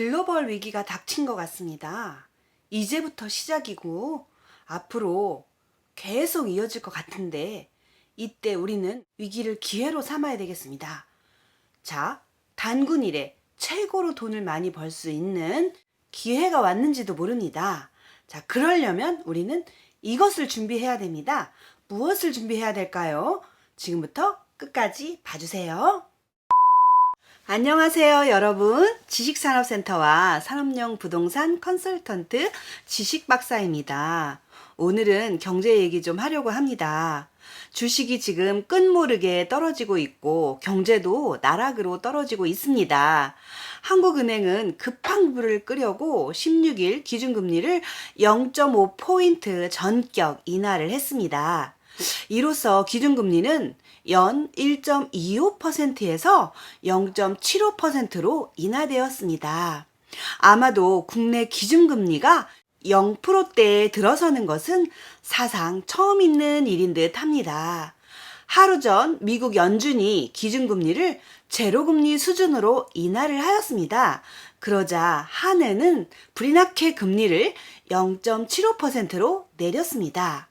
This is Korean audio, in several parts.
글로벌 위기가 닥친 것 같습니다. 이제부터 시작이고 앞으로 계속 이어질 것 같은데 이때 우리는 위기를 기회로 삼아야 되겠습니다. 자, 단군 일에 최고로 돈을 많이 벌 수 있는 기회가 왔는지도 모릅니다. 자, 그러려면 우리는 이것을 준비해야 됩니다. 무엇을 준비해야 될까요? 지금부터 끝까지 봐주세요. 안녕하세요, 여러분. 지식산업센터와 산업용 부동산 컨설턴트 지식박사입니다. 오늘은 경제 얘기 좀 하려고 합니다. 주식이 지금 끝모르게 떨어지고 있고 경제도 나락으로 떨어지고 있습니다. 한국은행은 급한 불을 끄려고 16일 기준금리를 0.5포인트 전격 인하를 했습니다. 이로써 기준금리는 연 1.25%에서 0.75%로 인하되었습니다. 아마도 국내 기준금리가 0%대에 들어서는 것은 사상 처음 있는 일인 듯 합니다. 하루 전 미국 연준이 기준금리를 제로금리 수준으로 인하를 하였습니다. 그러자 한해는 불이 나게 금리를 0.75%로 내렸습니다.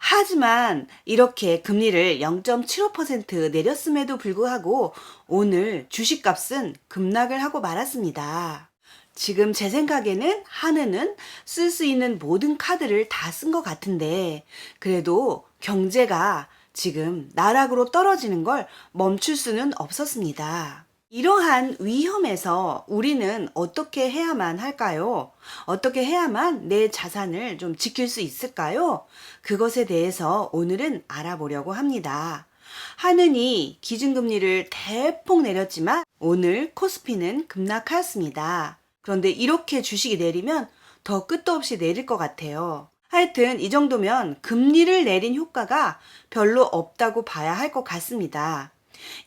하지만 이렇게 금리를 0.75% 내렸음에도 불구하고 오늘 주식값은 급락을 하고 말았습니다. 지금 제 생각에는 한은은 쓸 수 있는 모든 카드를 다 쓴 것 같은데 그래도 경제가 지금 나락으로 떨어지는 걸 멈출 수는 없었습니다. 이러한 위험에서 우리는 어떻게 해야만 할까요? 어떻게 해야만 내 자산을 좀 지킬 수 있을까요? 그것에 대해서 오늘은 알아보려고 합니다. 한은이 기준금리를 대폭 내렸지만 오늘 코스피는 급락하였습니다. 그런데 이렇게 주식이 내리면 더 끝도 없이 내릴 것 같아요. 하여튼 이 정도면 금리를 내린 효과가 별로 없다고 봐야 할 것 같습니다.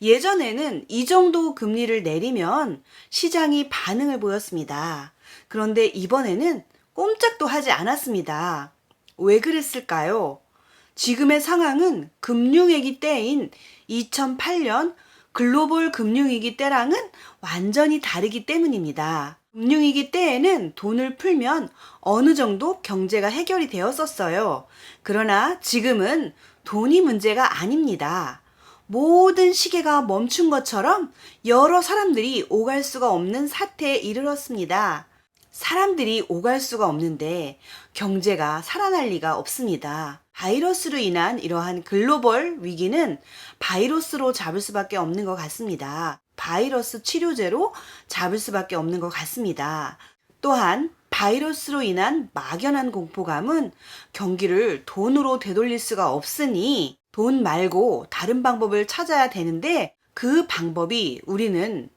예전에는 이 정도 금리를 내리면 시장이 반응을 보였습니다. 그런데 이번에는 꼼짝도 하지 않았습니다. 왜 그랬을까요? 지금의 상황은 금융위기 때인 2008년 글로벌 금융위기 때랑은 완전히 다르기 때문입니다. 금융위기 때에는 돈을 풀면 어느 정도 경제가 해결이 되었었어요. 그러나 지금은 돈이 문제가 아닙니다. 모든 시계가 멈춘 것처럼 여러 사람들이 오갈 수가 없는 사태에 이르렀습니다. 사람들이 오갈 수가 없는데 경제가 살아날 리가 없습니다. 바이러스로 인한 이러한 글로벌 위기는 바이러스로 잡을 수밖에 없는 것 같습니다. 바이러스 치료제로 잡을 수밖에 없는 것 같습니다. 또한 바이러스로 인한 막연한 공포감은 경기를 돈으로 되돌릴 수가 없으니 돈 말고 다른 방법을 찾아야 되는데 그 방법이 우리는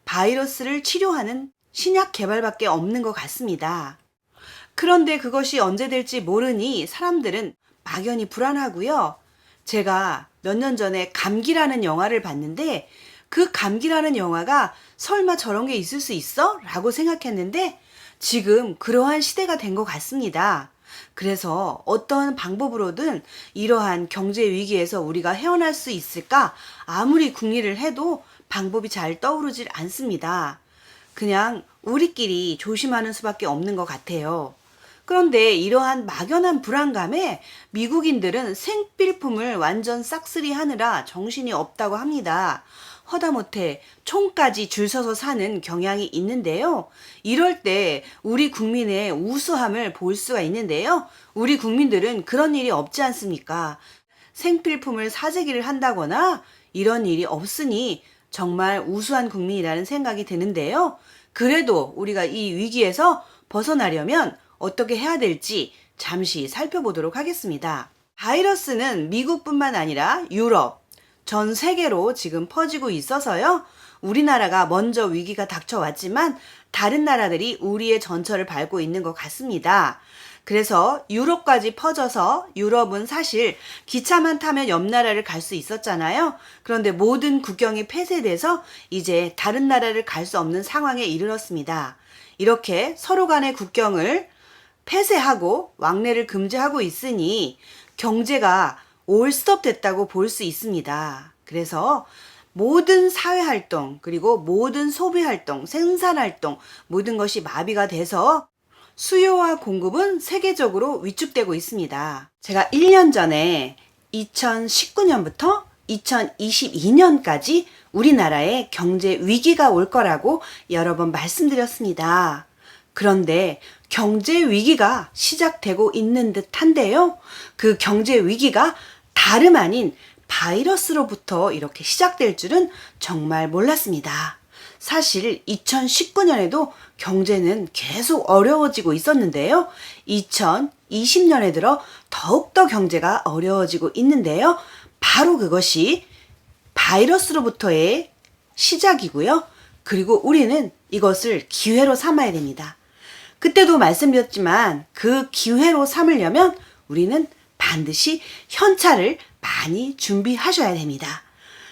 바이러스를 치료하는 신약 개발밖에 없는 것 같습니다. 그런데 그것이 언제 될지 모르니 사람들은 막연히 불안하고요. 제가 몇 년 전에 감기라는 영화를 봤는데 그 감기라는 영화가 설마 저런 게 있을 수 있어? 라고 생각했는데 지금 그러한 시대가 된 것 같습니다. 그래서 어떤 방법으로든 이러한 경제 위기에서 우리가 헤어날 수 있을까? 아무리 궁리를 해도 방법이 잘 떠오르질 않습니다. 그냥 우리끼리 조심하는 수밖에 없는 것 같아요. 그런데 이러한 막연한 불안감에 미국인들은 생필품을 완전 싹쓸이 하느라 정신이 없다고 합니다. 허다못해 총까지 줄 서서 사는 경향이 있는데요. 이럴 때 우리 국민의 우수함을 볼 수가 있는데요. 우리 국민들은 그런 일이 없지 않습니까? 생필품을 사재기를 한다거나 이런 일이 없으니 정말 우수한 국민이라는 생각이 드는데요. 그래도 우리가 이 위기에서 벗어나려면 어떻게 해야 될지 잠시 살펴보도록 하겠습니다. 바이러스는 미국뿐만 아니라 유럽, 전 세계로 지금 퍼지고 있어서요. 우리나라가 먼저 위기가 닥쳐왔지만 다른 나라들이 우리의 전철을 밟고 있는 것 같습니다. 그래서 유럽까지 퍼져서 유럽은 사실 기차만 타면 옆 나라를 갈 수 있었잖아요. 그런데 모든 국경이 폐쇄돼서 이제 다른 나라를 갈 수 없는 상황에 이르렀습니다. 이렇게 서로 간의 국경을 폐쇄하고 왕래를 금지하고 있으니 경제가 올 스톱 됐다고 볼 수 있습니다. 그래서 모든 사회활동, 그리고 모든 소비활동, 생산활동, 모든 것이 마비가 돼서 수요와 공급은 세계적으로 위축되고 있습니다. 제가 1년 전에 2019년부터 2022년까지 우리나라에 경제 위기가 올 거라고 여러 번 말씀드렸습니다. 그런데 경제 위기가 시작되고 있는 듯한데요. 그 경제 위기가 다름 아닌 바이러스로부터 이렇게 시작될 줄은 정말 몰랐습니다. 사실 2019년에도 경제는 계속 어려워지고 있었는데요. 2020년에 들어 더욱더 경제가 어려워지고 있는데요. 바로 그것이 바이러스로부터의 시작이고요. 그리고 우리는 이것을 기회로 삼아야 됩니다. 그때도 말씀드렸지만 그 기회로 삼으려면 우리는 반드시 현찰을 많이 준비하셔야 됩니다.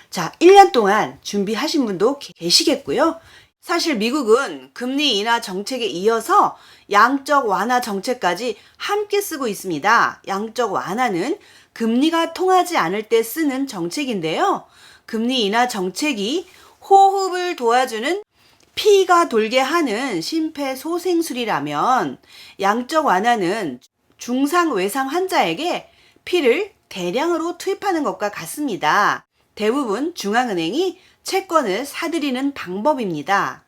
자, 1년 동안 준비하신 분도 계시겠고요. 사실 미국은 금리 인하 정책에 이어서 양적 완화 정책까지 함께 쓰고 있습니다. 양적 완화는 금리가 통하지 않을 때 쓰는 정책인데요. 금리 인하 정책이 호흡을 도와주는 피가 돌게 하는 심폐소생술이라면 양적 완화는 중상 외상 환자에게 피를 대량으로 투입하는 것과 같습니다. 대부분 중앙은행이 채권을 사들이는 방법입니다.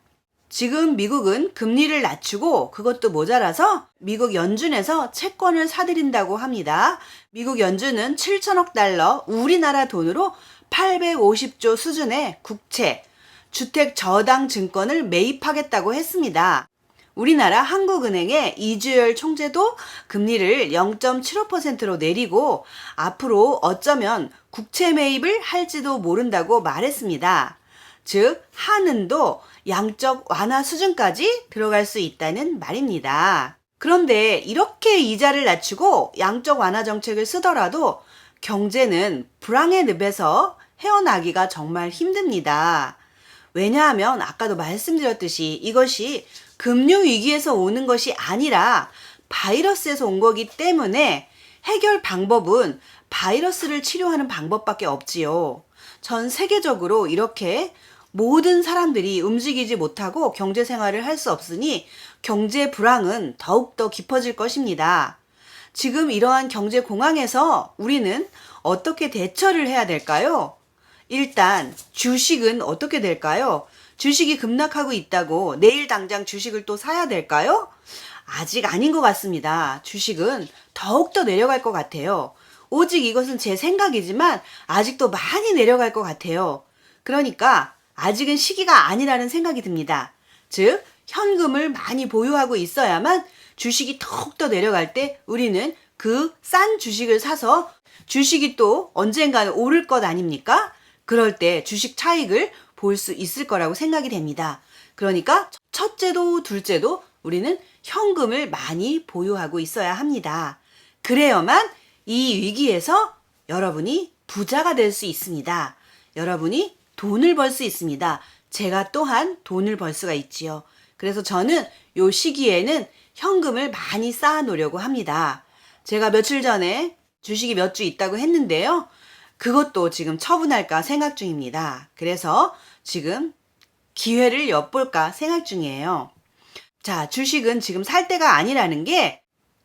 지금 미국은 금리를 낮추고 그것도 모자라서 미국 연준에서 채권을 사들인다고 합니다. 미국 연준은 7천억 달러, 우리나라 돈으로 850조 수준의 국채, 주택 저당 증권을 매입하겠다고 했습니다. 우리나라 한국은행의 이주열 총재도 금리를 0.75%로 내리고 앞으로 어쩌면 국채 매입을 할지도 모른다고 말했습니다. 즉, 한은도 양적 완화 수준까지 들어갈 수 있다는 말입니다. 그런데 이렇게 이자를 낮추고 양적 완화 정책을 쓰더라도 경제는 불황의 늪에서 헤어나기가 정말 힘듭니다. 왜냐하면 아까도 말씀드렸듯이 이것이 금융위기에서 오는 것이 아니라 바이러스에서 온 거기 때문에 해결 방법은 바이러스를 치료하는 방법밖에 없지요. 전 세계적으로 이렇게 모든 사람들이 움직이지 못하고 경제 생활을 할 수 없으니 경제 불황은 더욱더 깊어질 것입니다. 지금 이러한 경제 공황에서 우리는 어떻게 대처를 해야 될까요? 일단 주식은 어떻게 될까요? 주식이 급락하고 있다고 내일 당장 주식을 또 사야 될까요? 아직 아닌 것 같습니다. 주식은 더욱더 내려갈 것 같아요. 오직 이것은 제 생각이지만 아직도 많이 내려갈 것 같아요. 그러니까 아직은 시기가 아니라는 생각이 듭니다. 즉, 현금을 많이 보유하고 있어야만 주식이 더욱더 내려갈 때 우리는 그 싼 주식을 사서 주식이 또 언젠가는 오를 것 아닙니까? 그럴 때 주식 차익을 볼 수 있을 거라고 생각이 됩니다. 그러니까 첫째도 둘째도 우리는 현금을 많이 보유하고 있어야 합니다. 그래야만 이 위기에서 여러분이 부자가 될 수 있습니다. 여러분이 돈을 벌 수 있습니다. 제가 또한 돈을 벌 수가 있지요. 그래서 저는 요 시기에는 현금을 많이 쌓아 놓으려고 합니다. 제가 며칠 전에 주식이 몇 주 있다고 했는데요. 그것도 지금 처분할까 생각 중입니다. 그래서 지금 기회를 엿볼까 생각 중이에요. 자, 주식은 지금 살 때가 아니라는 게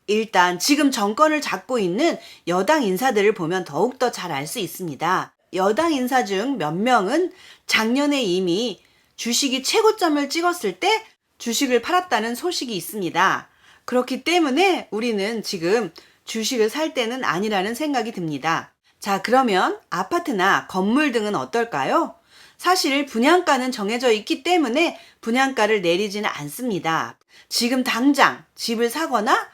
일단 지금 정권을 잡고 있는 여당 인사들을 보면 더욱더 잘 알 수 있습니다. 여당 인사 중 몇 명은 작년에 이미 주식이 최고점을 찍었을 때 주식을 팔았다는 소식이 있습니다. 그렇기 때문에 우리는 지금 주식을 살 때는 아니라는 생각이 듭니다. 자, 그러면 아파트나 건물 등은 어떨까요? 사실 분양가는 정해져 있기 때문에 분양가를 내리지는 않습니다. 지금 당장 집을 사거나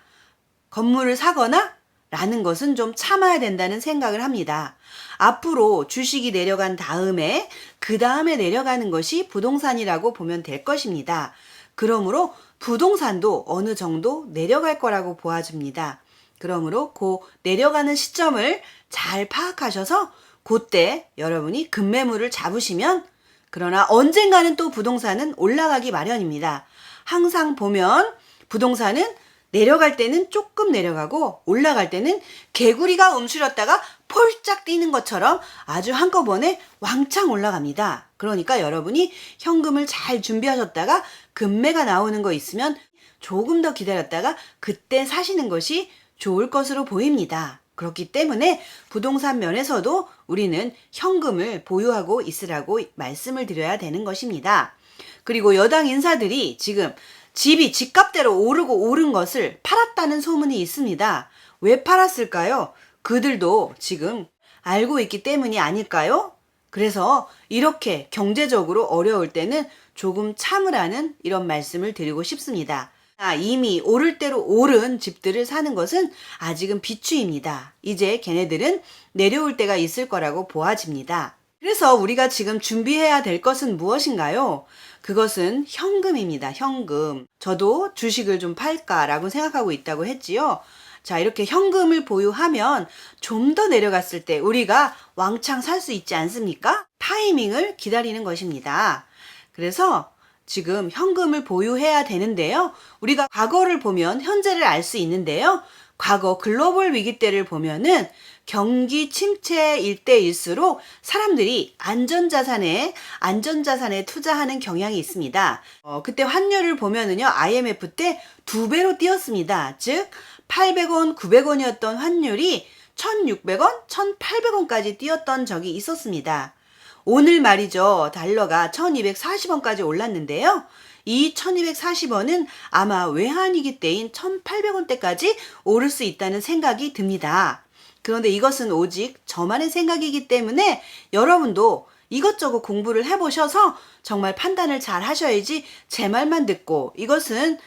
건물을 사거나 라는 것은 좀 참아야 된다는 생각을 합니다. 앞으로 주식이 내려간 다음에 그 다음에 내려가는 것이 부동산이라고 보면 될 것입니다. 그러므로 부동산도 어느 정도 내려갈 거라고 보아집니다. 그러므로 그 내려가는 시점을 잘 파악하셔서 그때 여러분이 급매물을 잡으시면 그러나 언젠가는 또 부동산은 올라가기 마련입니다. 항상 보면 부동산은 내려갈 때는 조금 내려가고 올라갈 때는 개구리가 움츠렸다가 폴짝 뛰는 것처럼 아주 한꺼번에 왕창 올라갑니다. 그러니까 여러분이 현금을 잘 준비하셨다가 금매가 나오는 거 있으면 조금 더 기다렸다가 그때 사시는 것이 좋을 것으로 보입니다. 그렇기 때문에 부동산 면에서도 우리는 현금을 보유하고 있으라고 말씀을 드려야 되는 것입니다. 그리고 여당 인사들이 지금 집이 집값대로 오르고 오른 것을 팔았다는 소문이 있습니다. 왜 팔았을까요? 그들도 지금 알고 있기 때문이 아닐까요? 그래서 이렇게 경제적으로 어려울 때는 조금 참으라는 이런 말씀을 드리고 싶습니다. 이미 오를 대로 오른 집들을 사는 것은 아직은 비추입니다. 이제 걔네들은 내려올 때가 있을 거라고 보아집니다. 그래서 우리가 지금 준비해야 될 것은 무엇인가요? 그것은 현금입니다. 현금. 저도 주식을 좀 팔까라고 생각하고 있다고 했지요. 자, 이렇게 현금을 보유하면 좀 더 내려갔을 때 우리가 왕창 살 수 있지 않습니까? 타이밍을 기다리는 것입니다. 그래서 지금 현금을 보유해야 되는데요. 우리가 과거를 보면 현재를 알 수 있는데요. 과거 글로벌 위기 때를 보면은 경기 침체일 때일수록 사람들이 안전자산에 투자하는 경향이 있습니다. 그때 환율을 보면은요, IMF 때 2배로 뛰었습니다. 즉, 800원, 900원이었던 환율이 1,600원, 1,800원까지 뛰었던 적이 있었습니다. 오늘 말이죠. 달러가 1,240원까지 올랐는데요. 이 1,240원은 아마 외환위기 때인 1,800원대까지 오를 수 있다는 생각이 듭니다. 그런데 이것은 오직 저만의 생각이기 때문에 여러분도 이것저것 공부를 해보셔서 정말 판단을 잘 하셔야지 제 말만 듣고 이것은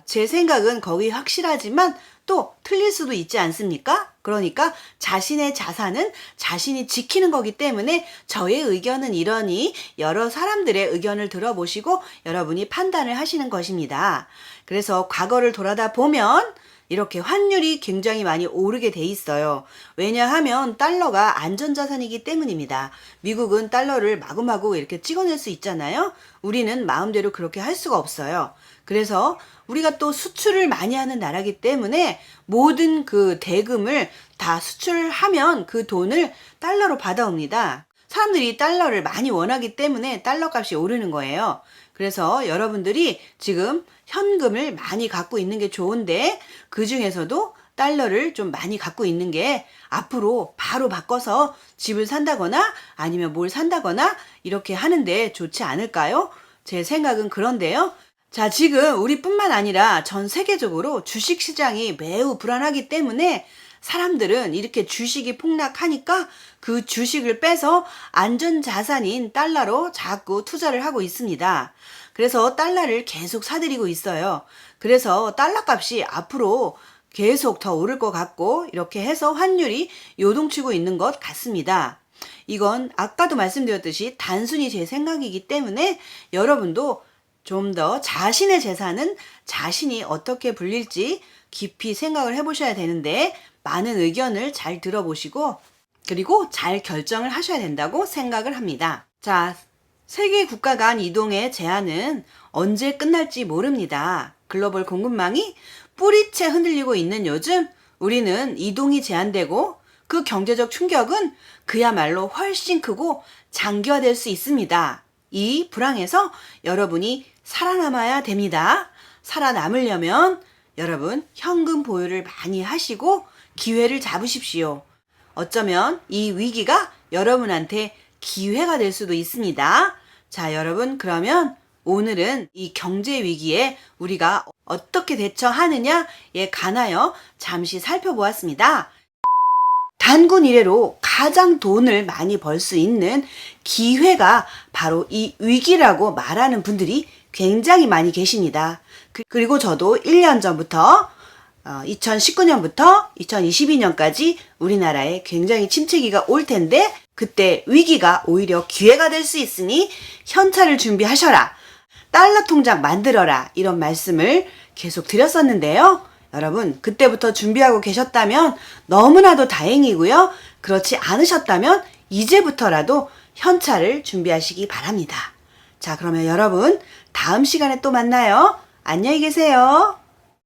제 생각은 거의 확실하지만 또 틀릴 수도 있지 않습니까? 그러니까 자신의 자산은 자신이 지키는 거기 때문에 저의 의견은 이러니 여러 사람들의 의견을 들어보시고 여러분이 판단을 하시는 것입니다. 그래서 과거를 돌아다 보면 이렇게 환율이 굉장히 많이 오르게 돼 있어요. 왜냐하면 달러가 안전자산이기 때문입니다. 미국은 달러를 마구마구 이렇게 찍어낼 수 있잖아요. 우리는 마음대로 그렇게 할 수가 없어요. 그래서 우리가 또 수출을 많이 하는 나라이기 때문에 모든 그 대금을 다 수출하면 그 돈을 달러로 받아옵니다. 사람들이 달러를 많이 원하기 때문에 달러 값이 오르는 거예요. 그래서 여러분들이 지금 현금을 많이 갖고 있는 게 좋은데 그 중에서도 달러를 좀 많이 갖고 있는 게 앞으로 바로 바꿔서 집을 산다거나 아니면 뭘 산다거나 이렇게 하는데 좋지 않을까요? 제 생각은 그런데요. 자, 지금 우리뿐만 아니라 전 세계적으로 주식시장이 매우 불안하기 때문에 사람들은 이렇게 주식이 폭락하니까 그 주식을 빼서 안전자산인 달러로 자꾸 투자를 하고 있습니다. 그래서 달러를 계속 사들이고 있어요. 그래서 달러 값이 앞으로 계속 더 오를 것 같고 이렇게 해서 환율이 요동치고 있는 것 같습니다. 이건 아까도 말씀드렸듯이 단순히 제 생각이기 때문에 여러분도 좀 더 자신의 재산은 자신이 어떻게 불릴지 깊이 생각을 해보셔야 되는데 많은 의견을 잘 들어보시고 그리고 잘 결정을 하셔야 된다고 생각을 합니다. 자, 세계 국가 간 이동의 제한은 언제 끝날지 모릅니다. 글로벌 공급망이 뿌리채 흔들리고 있는 요즘 우리는 이동이 제한되고 그 경제적 충격은 그야말로 훨씬 크고 장기화될 수 있습니다. 이 불황에서 여러분이 살아남아야 됩니다. 살아남으려면 여러분 현금 보유를 많이 하시고 기회를 잡으십시오. 어쩌면 이 위기가 여러분한테 기회가 될 수도 있습니다. 자, 여러분 그러면 오늘은 이 경제 위기에 우리가 어떻게 대처하느냐에 관하여 잠시 살펴보았습니다. 단군 이래로 가장 돈을 많이 벌 수 있는 기회가 바로 이 위기라고 말하는 분들이 굉장히 많이 계십니다. 그리고 저도 1년 전부터 2019년부터 2022년까지 우리나라에 굉장히 침체기가 올 텐데 그때 위기가 오히려 기회가 될 수 있으니 현찰을 준비하셔라. 달러 통장 만들어라. 이런 말씀을 계속 드렸었는데요. 여러분 그때부터 준비하고 계셨다면 너무나도 다행이고요. 그렇지 않으셨다면 이제부터라도 현찰을 준비하시기 바랍니다. 자, 그러면 여러분 다음 시간에 또 만나요. 안녕히 계세요.